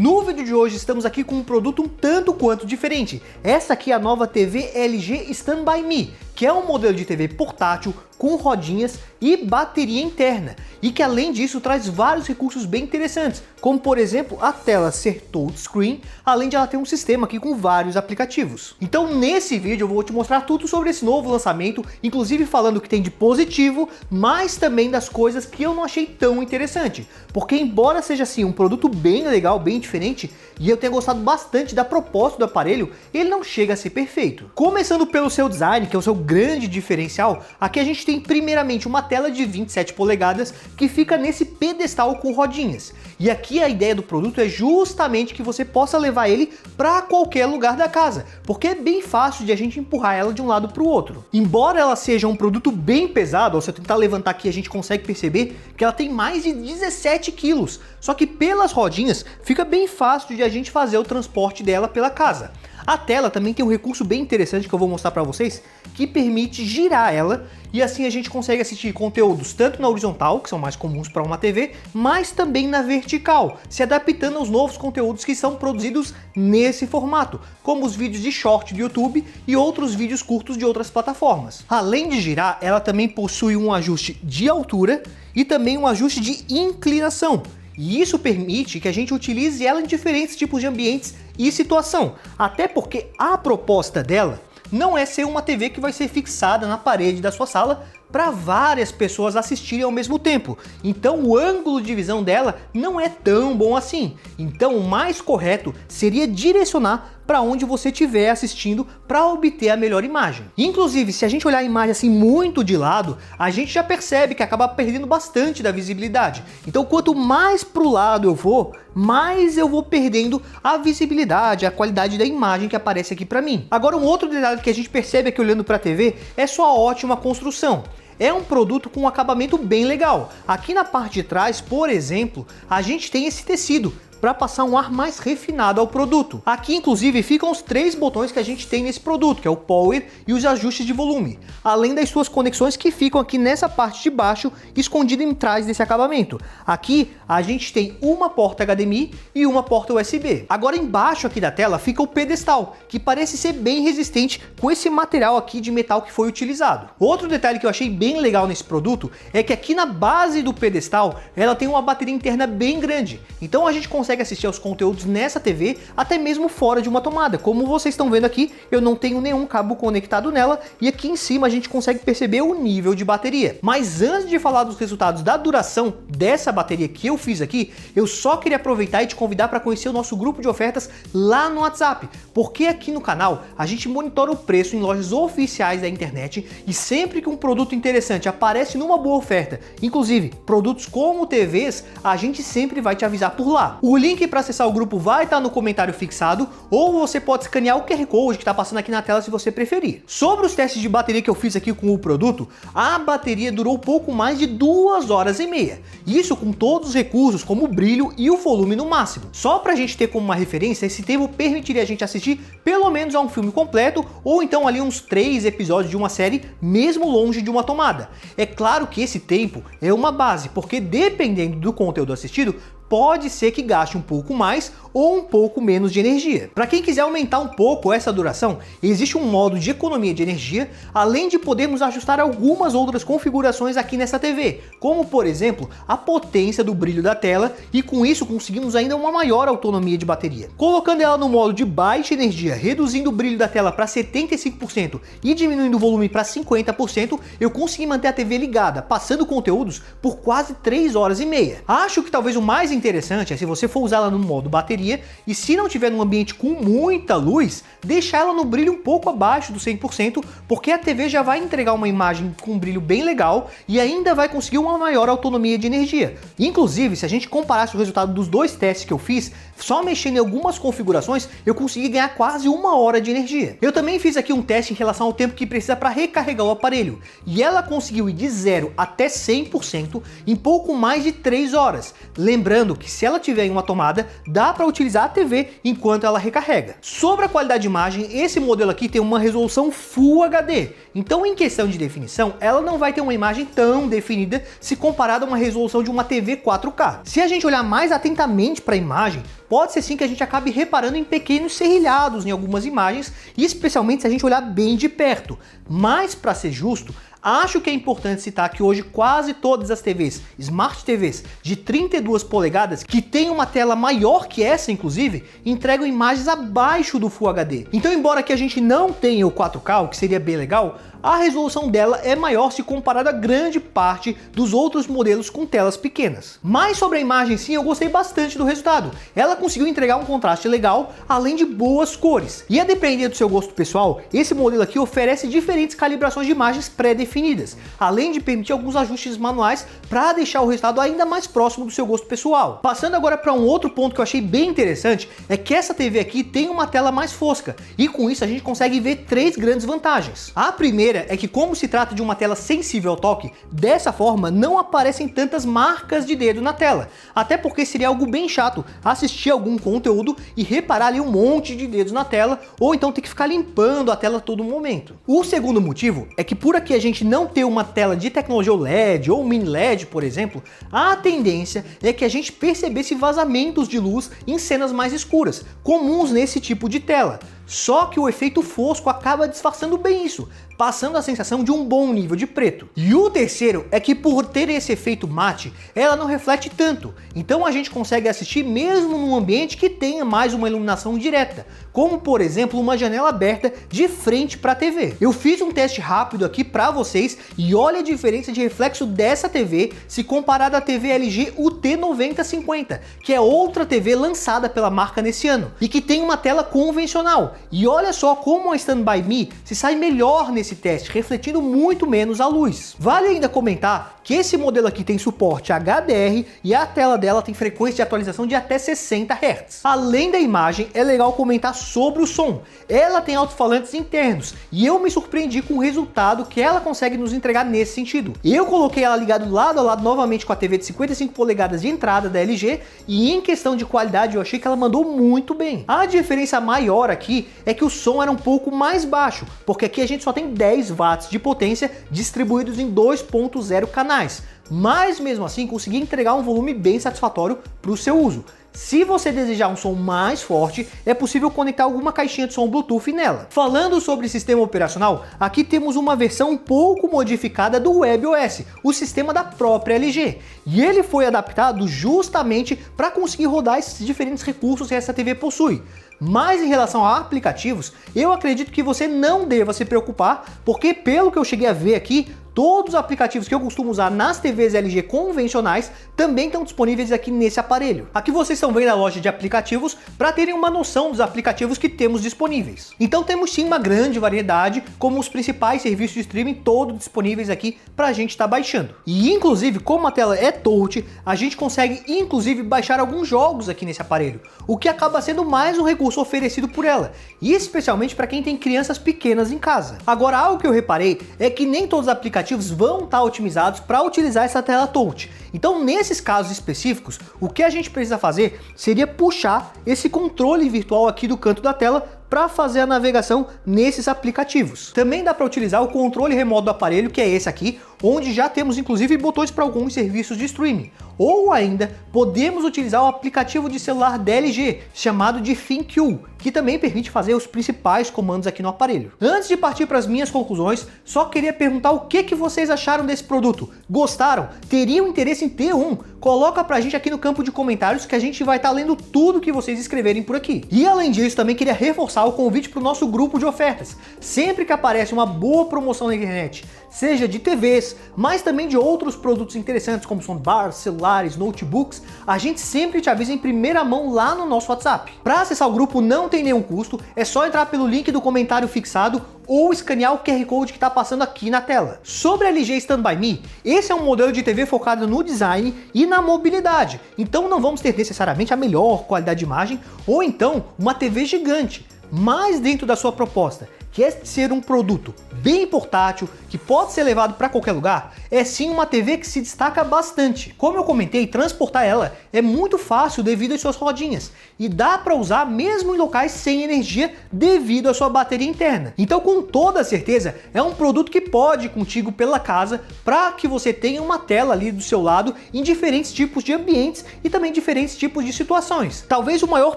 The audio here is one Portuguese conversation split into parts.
No vídeo de hoje estamos aqui com um produto um tanto quanto diferente. Essa aqui é a nova TV LG Stand By Me, que é um modelo de TV portátil com rodinhas e bateria interna, e que além disso traz vários recursos bem interessantes, como por exemplo a tela ser touchscreen, além de ela ter um sistema aqui com vários aplicativos. Então nesse vídeo eu vou te mostrar tudo sobre esse novo lançamento, inclusive falando o que tem de positivo, mas também das coisas que eu não achei tão interessante, porque embora seja assim um produto bem legal, bem diferente, e eu tenha gostado bastante da proposta do aparelho, ele não chega a ser perfeito. Começando pelo seu design, que é o seu grande diferencial, aqui a gente tem primeiramente uma tela de 27 polegadas que fica nesse pedestal com rodinhas. E aqui a ideia do produto é justamente que você possa levar ele para qualquer lugar da casa, porque é bem fácil de a gente empurrar ela de um lado para o outro. Embora ela seja um produto bem pesado, se eu tentar levantar aqui a gente consegue perceber que ela tem mais de 17 quilos, só que pelas rodinhas fica bem fácil de a gente fazer o transporte dela pela casa. A tela também tem um recurso bem interessante que eu vou mostrar para vocês, que permite girar ela, e assim a gente consegue assistir conteúdos tanto na horizontal, que são mais comuns para uma TV, mas também na vertical, se adaptando aos novos conteúdos que são produzidos nesse formato, como os vídeos de short do YouTube e outros vídeos curtos de outras plataformas. Além de girar, ela também possui um ajuste de altura e também um ajuste de inclinação. E isso permite que a gente utilize ela em diferentes tipos de ambientes e situação, até porque a proposta dela não é ser uma TV que vai ser fixada na parede da sua sala para várias pessoas assistirem ao mesmo tempo. Então o ângulo de visão dela não é tão bom assim. Então o mais correto seria direcionar para onde você estiver assistindo para obter a melhor imagem. Inclusive, se a gente olhar a imagem assim muito de lado, a gente já percebe que acaba perdendo bastante da visibilidade. Então quanto mais para o lado eu vou, mais eu vou perdendo a visibilidade, a qualidade da imagem que aparece aqui para mim. Agora um outro detalhe que a gente percebe aqui olhando para a TV é sua ótima construção. É um produto com um acabamento bem legal. Aqui na parte de trás, por exemplo, a gente tem esse tecido para passar um ar mais refinado ao produto. Aqui inclusive ficam os 3 botões que a gente tem nesse produto, que é o Power e os ajustes de volume, além das suas conexões que ficam aqui nessa parte de baixo, escondida em trás desse acabamento. Aqui a gente tem uma porta HDMI e uma porta USB. Agora embaixo aqui da tela fica o pedestal, que parece ser bem resistente com esse material aqui de metal que foi utilizado. Outro detalhe que eu achei bem legal nesse produto é que aqui na base do pedestal ela tem uma bateria interna bem grande, então a gente consegue assistir aos conteúdos nessa TV até mesmo fora de uma tomada. Como vocês estão vendo aqui, eu não tenho nenhum cabo conectado nela e aqui em cima a gente consegue perceber o nível de bateria. Mas antes de falar dos resultados da duração dessa bateria que eu fiz aqui, eu só queria aproveitar e te convidar para conhecer o nosso grupo de ofertas lá no WhatsApp, porque aqui no canal a gente monitora o preço em lojas oficiais da internet e sempre que um produto interessante aparece numa boa oferta, inclusive produtos como TVs, a gente sempre vai te avisar por lá. O link para acessar o grupo vai estar no comentário fixado, ou você pode escanear o QR Code que está passando aqui na tela se você preferir. Sobre os testes de bateria que eu fiz aqui com o produto, a bateria durou pouco mais de 2 horas e meia. Isso com todos os recursos como o brilho e o volume no máximo. Só para a gente ter como uma referência, esse tempo permitiria a gente assistir pelo menos a um filme completo, ou então ali uns 3 episódios de uma série, mesmo longe de uma tomada. É claro que esse tempo é uma base, porque dependendo do conteúdo assistido, pode ser que gaste um pouco mais ou um pouco menos de energia. Para quem quiser aumentar um pouco essa duração, existe um modo de economia de energia, além de podermos ajustar algumas outras configurações aqui nessa TV, como por exemplo, a potência do brilho da tela, e com isso conseguimos ainda uma maior autonomia de bateria. Colocando ela no modo de baixa energia, reduzindo o brilho da tela para 75% e diminuindo o volume para 50%, eu consegui manter a TV ligada, passando conteúdos por quase 3 horas e meia. Acho que talvez o mais interessante é se você for usá-la no modo bateria e se não tiver num ambiente com muita luz, deixar ela no brilho um pouco abaixo do 100%, porque a TV já vai entregar uma imagem com um brilho bem legal e ainda vai conseguir uma maior autonomia de energia. Inclusive, se a gente comparasse o resultado dos 2 testes que eu fiz, só mexendo em algumas configurações, eu consegui ganhar quase 1 hora de energia. Eu também fiz aqui um teste em relação ao tempo que precisa para recarregar o aparelho, e ela conseguiu ir de 0 até 100% em pouco mais de 3 horas. Lembrando que se ela tiver em uma tomada, dá para utilizar a TV enquanto ela recarrega. Sobre a qualidade de imagem, esse modelo aqui tem uma resolução Full HD, então em questão de definição, ela não vai ter uma imagem tão definida se comparada a uma resolução de uma TV 4K. Se a gente olhar mais atentamente para a imagem, pode ser sim que a gente acabe reparando em pequenos serrilhados em algumas imagens, e especialmente se a gente olhar bem de perto. Mas, para ser justo, acho que é importante citar que hoje quase todas as TVs, Smart TVs de 32 polegadas, que tem uma tela maior que essa inclusive, entregam imagens abaixo do Full HD. Então, embora que a gente não tenha o 4K, o que seria bem legal, a resolução dela é maior se comparado a grande parte dos outros modelos com telas pequenas. Mas sobre a imagem sim, eu gostei bastante do resultado. Ela conseguiu entregar um contraste legal, além de boas cores. E a depender do seu gosto pessoal, esse modelo aqui oferece diferentes calibrações de imagens pré-definidas, além de permitir alguns ajustes manuais para deixar o resultado ainda mais próximo do seu gosto pessoal. Passando agora para um outro ponto que eu achei bem interessante, é que essa TV aqui tem uma tela mais fosca, e com isso a gente consegue ver 3 grandes vantagens. A primeira é que, como se trata de uma tela sensível ao toque, dessa forma não aparecem tantas marcas de dedo na tela, até porque seria algo bem chato assistir algum conteúdo e reparar ali um monte de dedos na tela, ou então ter que ficar limpando a tela a todo momento. O segundo motivo é que, por aqui a gente não ter uma tela de tecnologia OLED ou mini LED, por exemplo, a tendência é que a gente percebesse vazamentos de luz em cenas mais escuras, comuns nesse tipo de tela. Só que o efeito fosco acaba disfarçando bem isso, passando a sensação de um bom nível de preto. E o terceiro é que, por ter esse efeito mate, ela não reflete tanto, então a gente consegue assistir mesmo num ambiente que tenha mais uma iluminação direta, como por exemplo uma janela aberta de frente para a TV. Eu fiz um teste rápido aqui para vocês e olha a diferença de reflexo dessa TV se comparada à TV LG UT9050, que é outra TV lançada pela marca nesse ano e que tem uma tela convencional. E olha só como a Stand By Me se sai melhor nesse teste, refletindo muito menos a luz. Vale ainda comentar que esse modelo aqui tem suporte HDR e a tela dela tem frequência de atualização de até 60 Hz. Além da imagem, é legal comentar sobre o som. Ela tem alto-falantes internos e eu me surpreendi com o resultado que ela consegue nos entregar nesse sentido. Eu coloquei ela ligado lado a lado novamente com a TV de 55 polegadas de entrada da LG e em questão de qualidade eu achei que ela mandou muito bem. A diferença maior aqui é que o som era um pouco mais baixo, porque aqui a gente só tem 10 watts de potência distribuídos em 2.0 canais, mas mesmo assim consegui entregar um volume bem satisfatório para o seu uso. Se você desejar um som mais forte, é possível conectar alguma caixinha de som Bluetooth nela. Falando sobre sistema operacional, aqui temos uma versão um pouco modificada do WebOS, o sistema da própria LG. E ele foi adaptado justamente para conseguir rodar esses diferentes recursos que essa TV possui. Mas em relação a aplicativos, eu acredito que você não deva se preocupar, porque pelo que eu cheguei a ver aqui, todos os aplicativos que eu costumo usar nas TVs LG convencionais também estão disponíveis aqui nesse aparelho. Aqui vocês estão vendo a loja de aplicativos para terem uma noção dos aplicativos que temos disponíveis. Então temos sim uma grande variedade, como os principais serviços de streaming todos disponíveis aqui para a gente estar baixando. E inclusive, como a tela é touch, a gente consegue inclusive baixar alguns jogos aqui nesse aparelho, o que acaba sendo mais um recurso oferecido por ela, e especialmente para quem tem crianças pequenas em casa. Agora, algo que eu reparei é que nem todos os aplicativos vão estar otimizados para utilizar essa tela touch. Então, nesses casos específicos, o que a gente precisa fazer seria puxar esse controle virtual aqui do canto da tela para fazer a navegação nesses aplicativos. Também dá para utilizar o controle remoto do aparelho, que é esse aqui, onde já temos inclusive botões para alguns serviços de streaming. Ou ainda, podemos utilizar o aplicativo de celular da LG, chamado de ThinQ, que também permite fazer os principais comandos aqui no aparelho. Antes de partir para as minhas conclusões, só queria perguntar o que vocês acharam desse produto. Gostaram? Teriam interesse em ter um? Coloca pra gente aqui no campo de comentários que a gente vai estar lendo tudo que vocês escreverem por aqui. E além disso, também queria reforçar o convite para o nosso grupo de ofertas. Sempre que aparece uma boa promoção na internet, seja de TVs, mas também de outros produtos interessantes como soundbars, celulares, notebooks, a gente sempre te avisa em primeira mão lá no nosso WhatsApp. Para acessar o grupo não tem nenhum custo, é só entrar pelo link do comentário fixado ou escanear o QR Code que está passando aqui na tela. Sobre a LG Stand By Me, esse é um modelo de TV focado no design e na mobilidade, então não vamos ter necessariamente a melhor qualidade de imagem ou então uma TV gigante, mas dentro da sua proposta, quer ser um produto bem portátil, que pode ser levado para qualquer lugar, é sim uma TV que se destaca bastante. Como eu comentei, transportar ela é muito fácil devido às suas rodinhas e dá para usar mesmo em locais sem energia devido à sua bateria interna. Então, com toda certeza, é um produto que pode ir contigo pela casa para que você tenha uma tela ali do seu lado em diferentes tipos de ambientes e também diferentes tipos de situações. Talvez o maior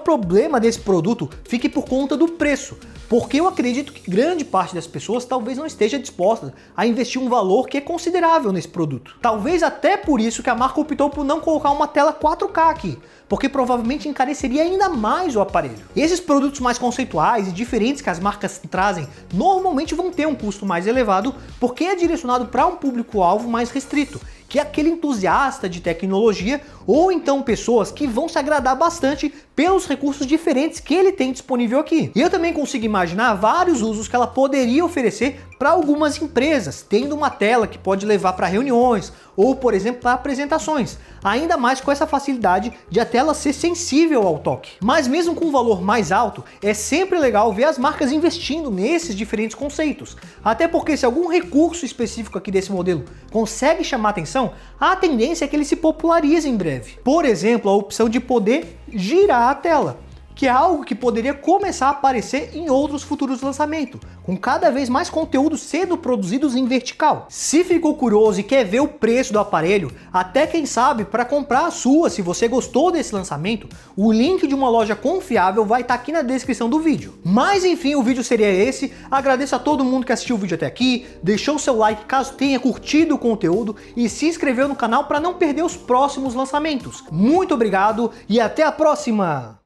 problema desse produto fique por conta do preço, porque eu acredito que grande parte das pessoas talvez não esteja disposta a investir um valor que é considerável nesse produto. Talvez até por isso que a marca optou por não colocar uma tela 4K aqui, porque provavelmente encareceria ainda mais o aparelho. Esses produtos mais conceituais e diferentes que as marcas trazem normalmente vão ter um custo mais elevado, porque é direcionado para um público-alvo mais restrito, que é aquele entusiasta de tecnologia ou então pessoas que vão se agradar bastante pelos recursos diferentes que ele tem disponível aqui. E eu também consigo imaginar vários usos que ela poderia oferecer para algumas empresas, tendo uma tela que pode levar para reuniões ou, por exemplo, para apresentações, ainda mais com essa facilidade de a tela ser sensível ao toque. Mas mesmo com um valor mais alto, é sempre legal ver as marcas investindo nesses diferentes conceitos, até porque se algum recurso específico aqui desse modelo consegue chamar atenção, a tendência é que ele se popularize em breve. Por exemplo, a opção de poder girar a tela, que é algo que poderia começar a aparecer em outros futuros lançamentos, com cada vez mais conteúdos sendo produzidos em vertical. Se ficou curioso e quer ver o preço do aparelho, até quem sabe para comprar a sua, se você gostou desse lançamento, o link de uma loja confiável vai estar aqui na descrição do vídeo. Mas enfim, o vídeo seria esse. Agradeço a todo mundo que assistiu o vídeo até aqui, deixou seu like caso tenha curtido o conteúdo e se inscreveu no canal para não perder os próximos lançamentos. Muito obrigado e até a próxima!